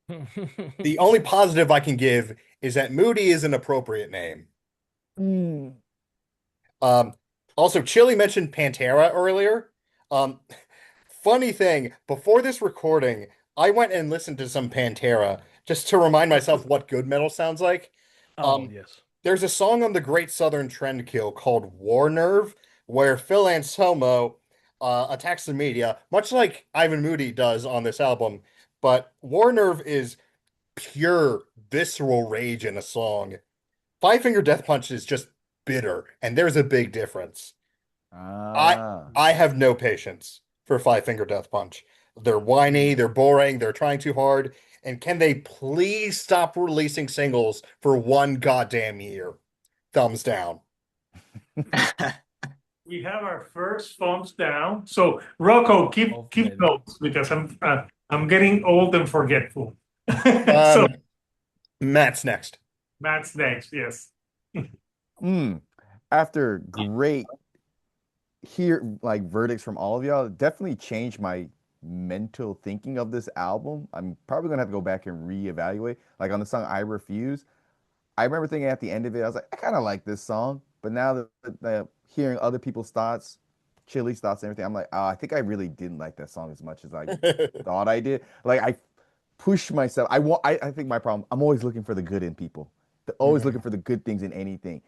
The only positive I can give is that Moody is an appropriate name. Mm. Also, Chili mentioned Pantera earlier. Funny thing, before this recording, I went and listened to some Pantera just to remind myself what good metal sounds like. Oh, yes. There's a song on the Great Southern Trendkill called War Nerve, where Phil Anselmo attacks the media, much like Ivan Moody does on this album. But War Nerve is pure visceral rage in a song. Five Finger Death Punch is just bitter, and there's a big difference. Ah. I have no patience for Five Finger Death Punch. They're whiny, they're boring, they're trying too hard, and can they please stop releasing singles for one goddamn year? Thumbs down. We have our first thumbs down. So Rocco, keep Ultimate. notes because I'm getting old and forgetful. So Matt's next. Matt's next. Yes. After great verdicts from all of y'all, it definitely changed my mental thinking of this album. I'm probably gonna have to go back and reevaluate. Like on the song I Refuse, I remember thinking at the end of it, I was like, I kind of like this song. But now that hearing other people's thoughts, Chili's thoughts and everything, I'm like, oh, I think I really didn't like that song as much as I thought I did. Like I pushed myself. I think my problem, I'm always looking for the good in people. Always looking for the good things in anything.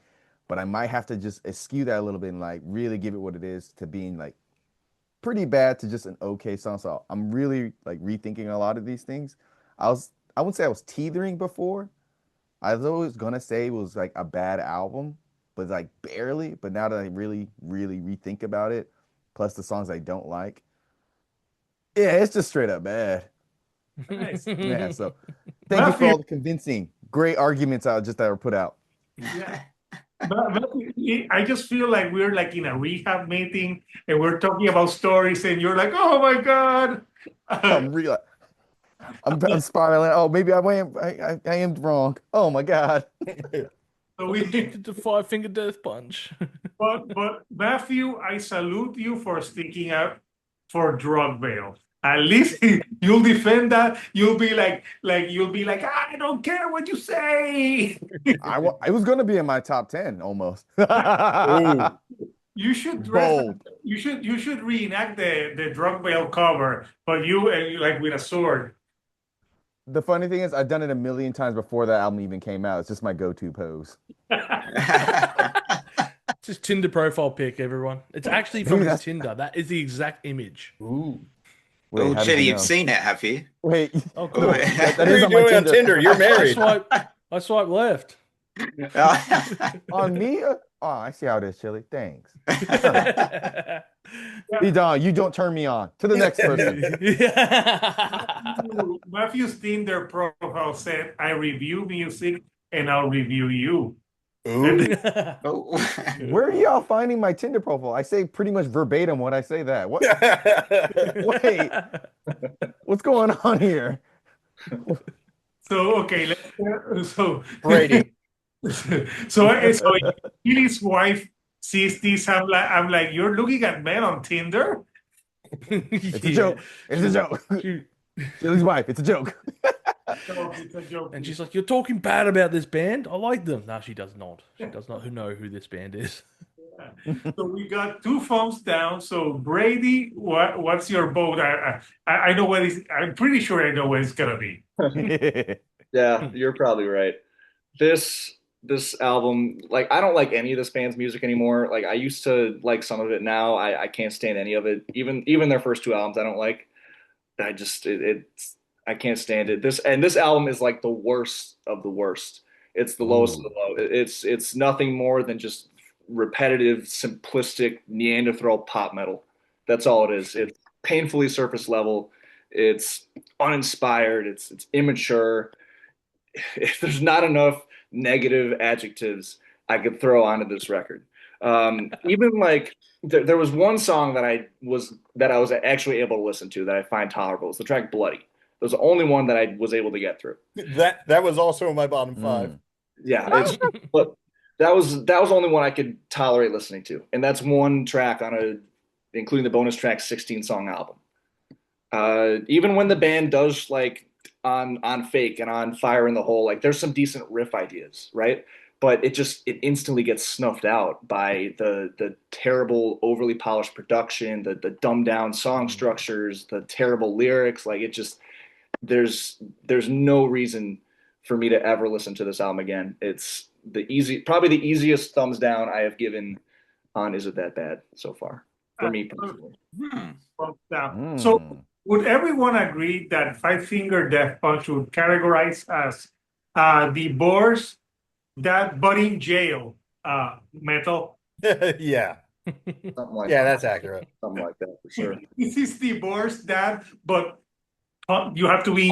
But I might have to just eschew that a little bit and like really give it what it is to being like pretty bad to just an okay song. So I'm really like rethinking a lot of these things. I wouldn't say I was teetering before. I was always gonna say it was like a bad album, but like barely. But now that I really, really rethink about it, plus the songs I don't like, yeah, it's just straight up bad. Nice. Yeah. So thank you for all the convincing, great arguments that were put out. Yeah. But I just feel like we're like in a rehab meeting and we're talking about stories and you're like, oh my God. I'm spiraling. Oh, maybe I am wrong. Oh my God. So we The Five Finger Death Punch. but Matthew, I salute you for sticking up for drug bail. At least you'll defend that. You'll be like I don't care what you say. I was gonna be in my top 10 almost. You should dress. Bold. You should reenact the drug bail cover, but you like with a sword. The funny thing is, I've done it a million times before that album even came out. It's just my go-to pose. It's his Tinder profile pic, everyone. It's actually from his Tinder. That is the exact image. Ooh. Wait, Oh, how did Chili, you you've know? seen it, have you? Wait. Oh, No, cool. that What is are you on my doing on Tinder? You're married. I swipe left. On me? Oh, I see how it is, Chili. Thanks. Don, you don't turn me on. To the next person. Matthew's Tinder profile said, "I review music and I'll review you." Ooh. Oh. Where are y'all finding my Tinder profile? I say pretty much verbatim when I say that. What? Wait, what's going on here? So okay, so Brady. so Chili's wife sees this. I'm like, you're looking at men on Tinder? It's a joke. It's a joke. Chili's wife. It's a joke. No, it's a joke. And she's like, "You're talking bad about this band. I like them." No, she does not. She does not know who this band is. So we got 2 thumbs down. So Brady, what's your vote? I know what is. I'm pretty sure I know what it's gonna be. Yeah, you're probably right. This album, like I don't like any of this band's music anymore. Like I used to like some of it. Now I can't stand any of it. Even their first two albums, I don't like. I just it's I can't stand it. This album is like the worst of the worst. It's the lowest of the Ooh. low. It's nothing more than just repetitive, simplistic Neanderthal pop metal. That's all it is. It's painfully surface level. It's uninspired. It's immature. If there's not enough negative adjectives I could throw onto this record. Even like there was one song that I was actually able to listen to that I find tolerable. It's the track "Bloody." It was the only one that I was able to get through. That was also in my bottom five. Mm. Yeah, it's but that was the only one I could tolerate listening to, and that's one track on including the bonus track 16 song album. Even when the band does like on Fake and on Fire in the Hole, like there's some decent riff ideas, right? But it instantly gets snuffed out by the terrible, overly polished production, the dumbed down song structures, the terrible lyrics. Like it just there's no reason for me to ever listen to this album again. It's probably the easiest thumbs down I have given on Is It That Bad so far for me personally. Down. So Mm. would everyone agree that Five Finger Death Punch would categorize as the Boars that but in jail metal? Yeah. Something like Yeah, that. that's accurate. Something like that for sure. This is the Boars that, but you have to be.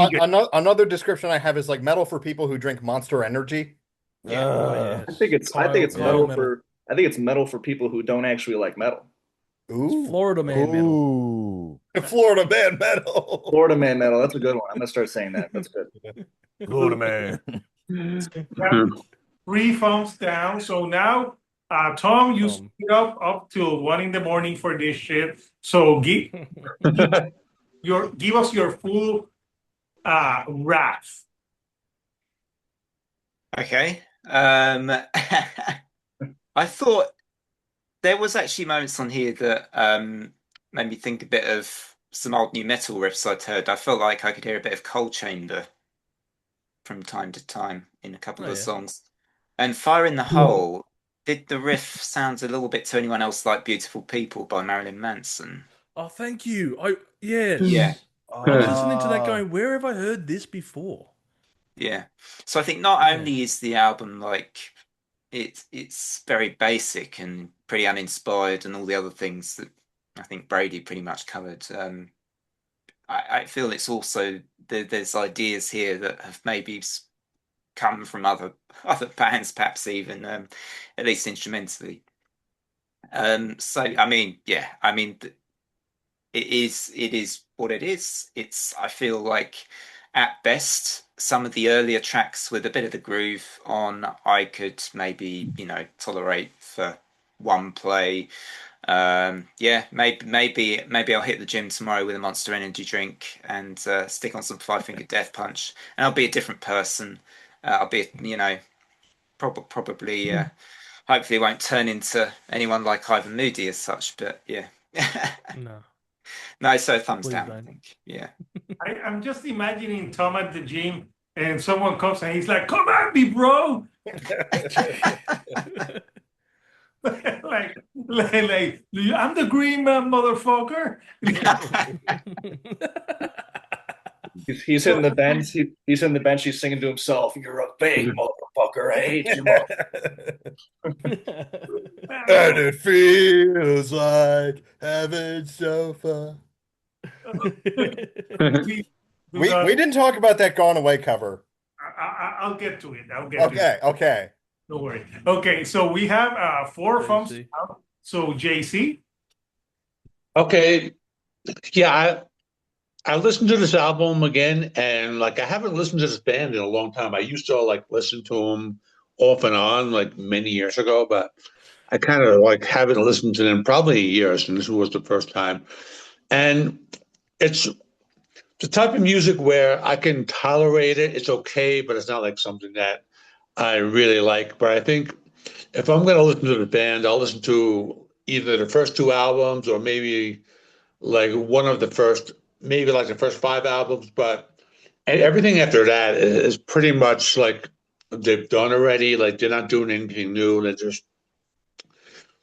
Another description I have is like metal for people who drink Monster Energy. Yeah. Uh, I think it's Kyle metal metal. for I think it's metal for people who don't actually like metal. Ooh, Florida man metal. Ooh. Florida band metal. Florida man metal, that's a good one. I'm gonna start saying that. That's good. Florida man. Yeah, 3 thumbs down. So now, Tom, you stayed up till 1 a.m. for this shit. So give us your full wrath. Okay. I thought there was actually moments on here that made me think a bit of some old new metal riffs I'd heard. I felt like I could hear a bit of Coal Chamber from time to time in a couple of songs. And Fire in the Hole, did the riff sound a little bit to anyone else like Beautiful People by Marilyn Manson? Oh, thank you. Yes. Yeah. I was listening to that going, where have I heard this before? Yeah. So I think not only is the album like it's very basic and pretty uninspired and all the other things that I think Brady pretty much covered. I feel it's also there's ideas here that have maybe come from other bands, perhaps even at least instrumentally. So I mean, yeah, I mean, it is what it is. I feel like at best some of the earlier tracks with a bit of the groove on, I could maybe tolerate for one play. Yeah, maybe I'll hit the gym tomorrow with a Monster Energy drink and stick on some Five Finger Death Punch, and I'll be a different person. I'll be, probably, hopefully, won't turn into anyone like Ivan Moody as such. But yeah, no. So thumbs down, I think. Yeah. I'm just imagining Tom at the gym, and someone comes and he's like, "Come at me, bro!" like, I'm the green man, motherfucker. He's hitting the bench. He's in the bench. He's singing to himself. You're a fake motherfucker. I hate you. And it feels like heaven so far. We didn't talk about that Gone Away cover. I'll get to it. Okay. Don't worry. Okay, so we have 4 thumbs down. So JC. Okay, yeah, I listened to this album again, and like I haven't listened to this band in a long time. I used to like listen to them off and on like many years ago, but I kind of like haven't listened to them probably a year, and this was the first time. And it's the type of music where I can tolerate it. It's okay, but it's not like something that I really like. But I think if I'm going to listen to the band, I'll listen to either the first 2 albums or maybe like one of the first, maybe like the first 5 albums. But And everything after that is pretty much like they've done already. Like they're not doing anything new. They're just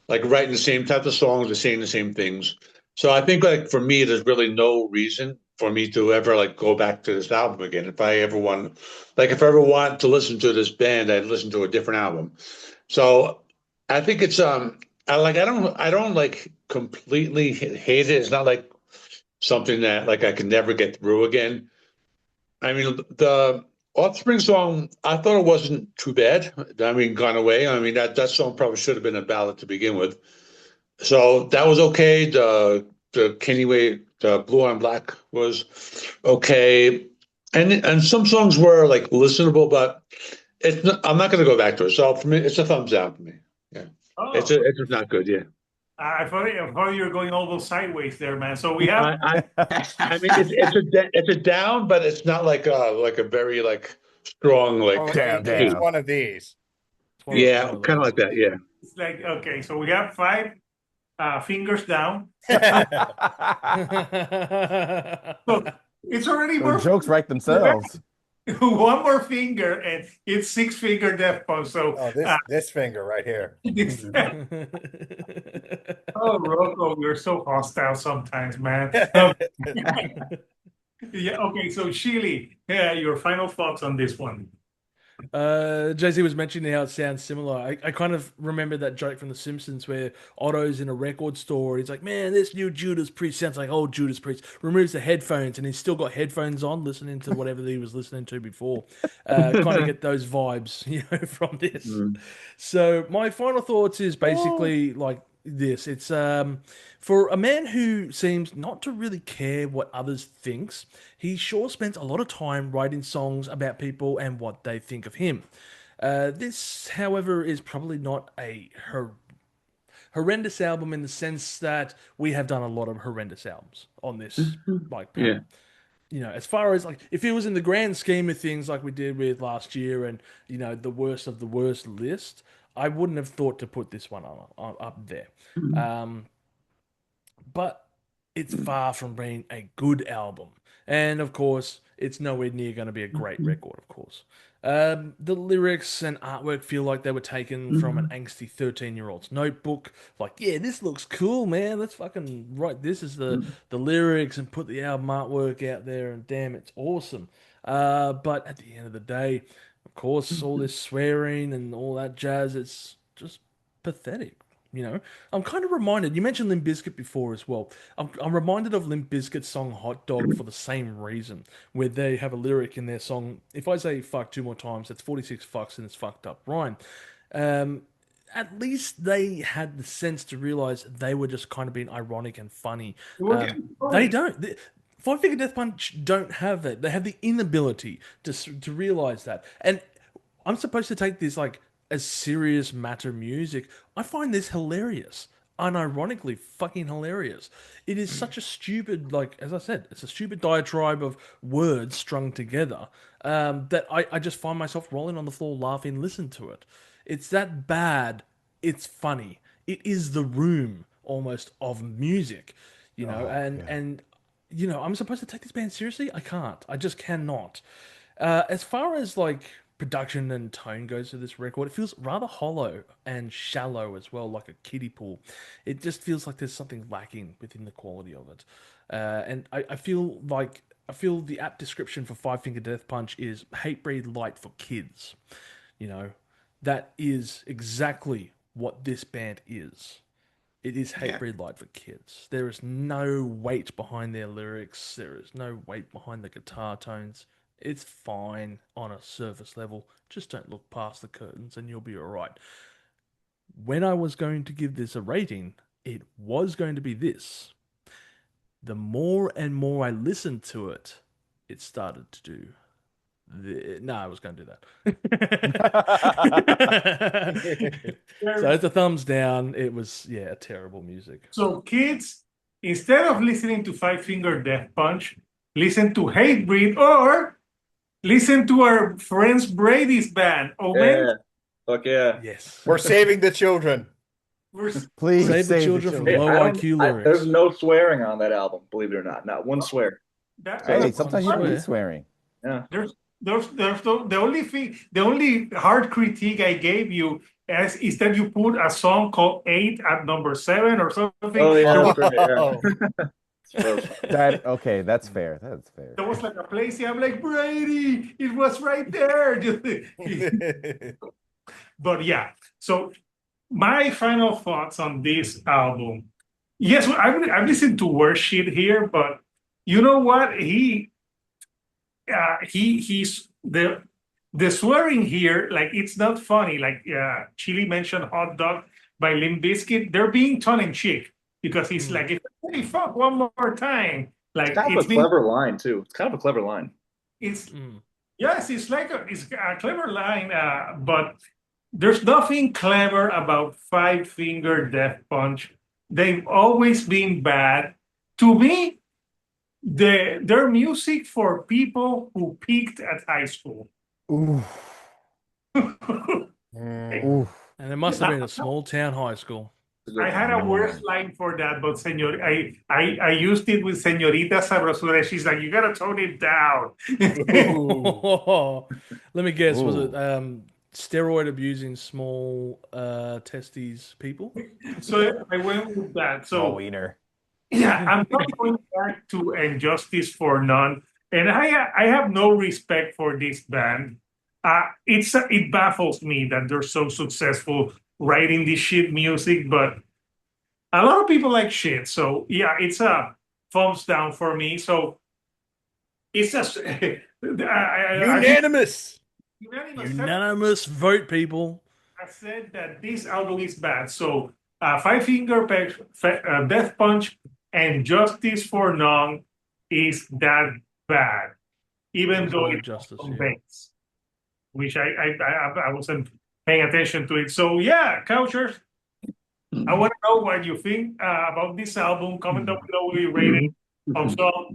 like writing the same type of songs, they're saying the same things. So I think like for me, there's really no reason for me to ever like go back to this album again. If I ever want, like if I ever want to listen to this band, I'd listen to a different album. So I think it's I don't like completely hate it. It's not like something that like I can never get through again. I mean, the Offspring song, I thought it wasn't too bad. I mean, Gone Away. I mean, that song probably should have been a ballad to begin with. So that was okay. The Kenny Way, the Blue on Black was okay, and some songs were like listenable, but I'm not going to go back to it. So for me, it's a thumbs down for me. Yeah, Oh, it's just not good. Yeah. I thought you were going all those sideways there, man. So we have I mean, it's a down, but it's not like a very like strong like Oh, Damn, it's damn. one of these. It's one yeah, of kind of those. like that. Yeah. it's like okay, so we have five fingers down. So it's already The more jokes write themselves. one more finger, and it's six-finger Death Punch. So Oh, this finger right here. this, oh, Rocco, you're so hostile sometimes, man. Yeah. Okay. So Sheely, yeah, your final thoughts on this one? Jay-Z was mentioning how it sounds similar. I kind of remember that joke from The Simpsons where Otto's in a record store. He's like, man, this new Judas Priest sounds like old Judas Priest. Removes the headphones and he's still got headphones on, listening to whatever he was listening to before. Kind of get those vibes, from this. So my final thoughts is basically like this. It's for a man who seems not to really care what others thinks, he sure spends a lot of time writing songs about people and what they think of him. This, however, is probably not a horrendous album in the sense that we have done a lot of horrendous albums on this Yeah. as far as like if it was in the grand scheme of things like we did with last year and the worst of the worst list, I wouldn't have thought to put this one on up there. But it's far from being a good album. And of course, it's nowhere near going to be a great record, of course. The lyrics and artwork feel like they were taken from an angsty 13-year-old's notebook. Like, yeah, this looks cool, man. Let's fucking write this as the lyrics and put the album artwork out there, and damn, it's awesome. But at the end of the day, of course, all this swearing and all that jazz, it's just pathetic. I'm kind of reminded. You mentioned Limp Bizkit before as well. I'm reminded of Limp Bizkit's song "Hot Dog" for the same reason, where they have a lyric in their song. If I say "fuck" 2 more times, that's 46 fucks and it's fucked up rhyme. At least they had the sense to realize they were just kind of being ironic and funny. They don't. Five Finger Death Punch don't have that. They have the inability to realize that. And I'm supposed to take this like as serious matter music. I find this hilarious. Unironically fucking hilarious. It is such a stupid, like, as I said, it's a stupid diatribe of words strung together that I just find myself rolling on the floor laughing, listen to it. It's that bad, it's funny. It is the room almost of music, and I'm supposed to take this band seriously? I can't. I just cannot. As far as like production and tone goes to this record, it feels rather hollow and shallow as well, like a kiddie pool. It just feels like there's something lacking within the quality of it. And I feel the apt description for Five Finger Death Punch is Hatebreed Light for kids. That is exactly what this band is. It is Hatebreed Light for kids. There is no weight behind their lyrics. There is no weight behind the guitar tones. It's fine on a surface level. Just don't look past the curtains and you'll be all right. When I was going to give this a rating, it was going to be this. The more and more I listened to it, it started to do. No, I was going to do that. So it's a thumbs down. It was, terrible music. So kids, instead of listening to Five Finger Death Punch, listen to Hatebreed or listen to our friends Brady's band. Oh man, Fuck yeah. Yes. We're saving the children. Please Save the children from low IQ lyrics. There's no swearing on that album, believe it or not. Not one swear. Hey, sometimes you need swearing. Yeah. The only thing, the only hard critique I gave you is that you put a song called 8 at number 7 or something. Oh yeah, There that's was, great. Yeah. Oh. That okay? That's fair. That's fair. there was like a place here. I'm like, Brady, it was right there. But yeah, so my final thoughts on this album. Yes, I've listened to worse shit here, but you know what? He's the swearing here, like it's not funny. Like Chili mentioned hot dog by Limp Bizkit. They're being tongue in cheek because he's like, if I say fuck one more time, like It's kind of a clever line too. It's kind of a clever line. It's yes, it's a clever line, but there's nothing clever about Five Finger Death Punch. They've always been bad. To me, their music for people who peaked at high school. Ooh. Ooh. And it must have been a small town high school. I had a worse line for that, but I used it with Señorita Sabrosura. She's like, you gotta tone it down. Let me guess, was Ooh. it steroid abusing small testes people? So I went with that. So wiener. yeah, I'm not going back to Injustice for None, and I have no respect for this band. It baffles me that they're so successful writing this shit music, but a lot of people like shit. So yeah, it's a thumbs down for me. So it's just Unanimous. Unanimous vote, people. I said that this album is bad. So Five Finger Death Punch and Justice for None is that bad, even though it's Justice, on yeah. bass, which I wasn't paying attention to it. So yeah, Couchers, I want to know what you think about this album. Comment down below what you rate it. Thumbs up,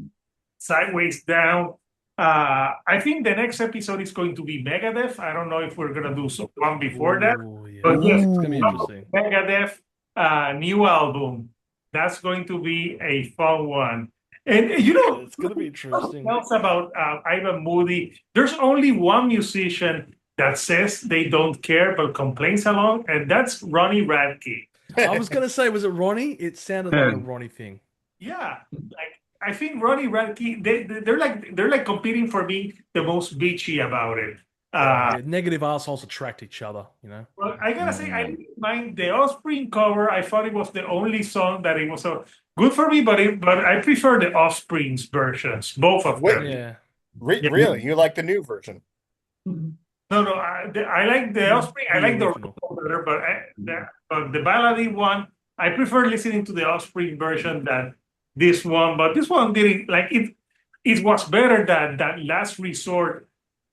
sideways down. I think the next episode is going to be Megadeth. I don't know if we're gonna do one before that, Yeah. but yes, It's gonna be interesting. Megadeth new album. That's going to be a fun one. And you know, It's gonna be interesting. something else about Ivan Moody. There's only one musician that says they don't care but complains a lot, and that's Ronnie Radke. I was gonna say, was it Ronnie? It sounded like a Ronnie thing. Yeah, like I think Ronnie Radke, they're like competing for being the most bitchy about it. Yeah, negative assholes attract each other, you know. Well, I gotta say, I didn't mind the Offspring cover. I thought it was the only song that it was so good for me, but I prefer the Offspring's versions, both of them. Yeah. Really? You like the new version? No, I like the Offspring. I like the original. original better, but the ballady one, I prefer listening to the Offspring version than this one. But this one didn't like it. It was better than that Last Resort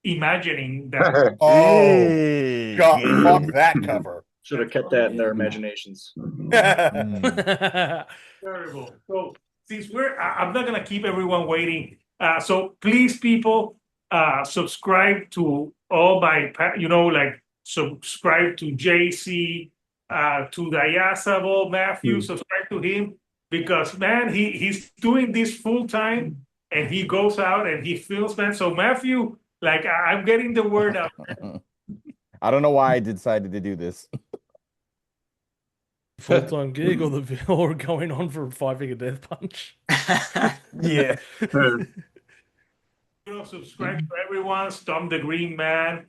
Imagining that. Oh, Hey. God, fuck that cover. Should have kept that in their imaginations. Terrible. So since I'm not gonna keep everyone waiting. So please, people, subscribe to all my, subscribe to JC, to Diasable, Matthew. Subscribe to him because man, he's doing this full time and he goes out and he films, man. So Matthew, like I'm getting the word out. I don't know why I decided to do this. Full-time gig or going on for Five Finger Death Punch. Yeah. Subscribe to everyone. Storm the Green Man.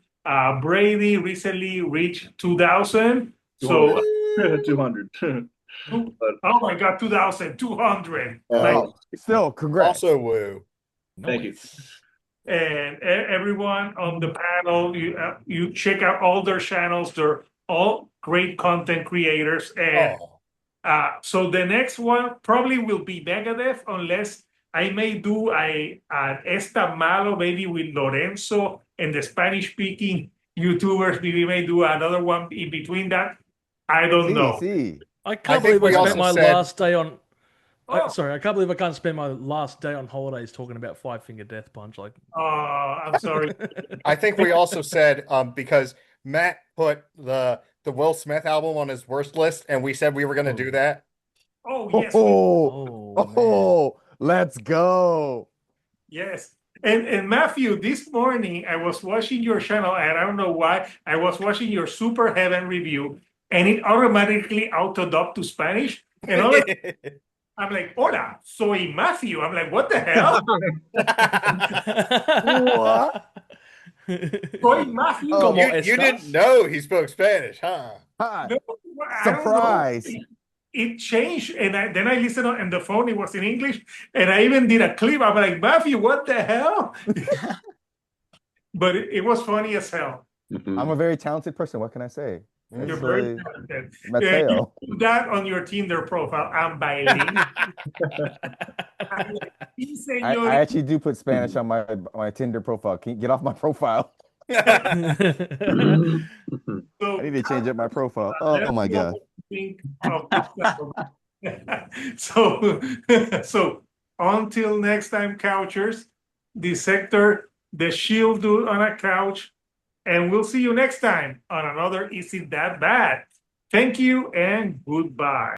Brady recently reached 2,000. So 200. oh my God, 2,200. Still, congrats. Also, woo. Thank you. And everyone on the panel, you check out all their channels. They're all great content creators. And so the next one probably will be Megadeth, unless I may do an Esta Malo, maybe with Lorenzo and the Spanish-speaking YouTubers. We may do another one in between that. I don't know. I can't believe I spent my last day on. Sorry, I can't believe I can't spend my last day on holidays talking about Five Finger Death Punch. Like, I'm sorry. I think we also said because Matt put the Will Smith album on his worst list, and we said we were going to do that. Oh yes. Let's go. Yes. And Matthew, this morning I was watching your channel, and I don't know why I was watching your Super Heaven review, and it automatically auto-dubbed to Spanish. And all I'm like, "Hola, soy Matthew." I'm like, "What the hell?" What? Soy Matthew. Oh, Como You estas? didn't know he spoke Spanish, huh? Hi. No, I don't know. Surprise. It changed, and then I listened on the phone. It was in English, and I even did a clip. I'm like, Matthew, what the hell? But it was funny as hell. I'm a very talented person. What can I say? You're It's very like talented. Mateo. You put that on your Tinder profile. I'm bilingual. I actually do put Spanish on my Tinder profile. Can you get off my profile? So, I need to change up my profile. Oh my god. think of this so until next time, couchers, the sector, the shield dude on a couch, and we'll see you next time on another Is It That Bad? Thank you and goodbye.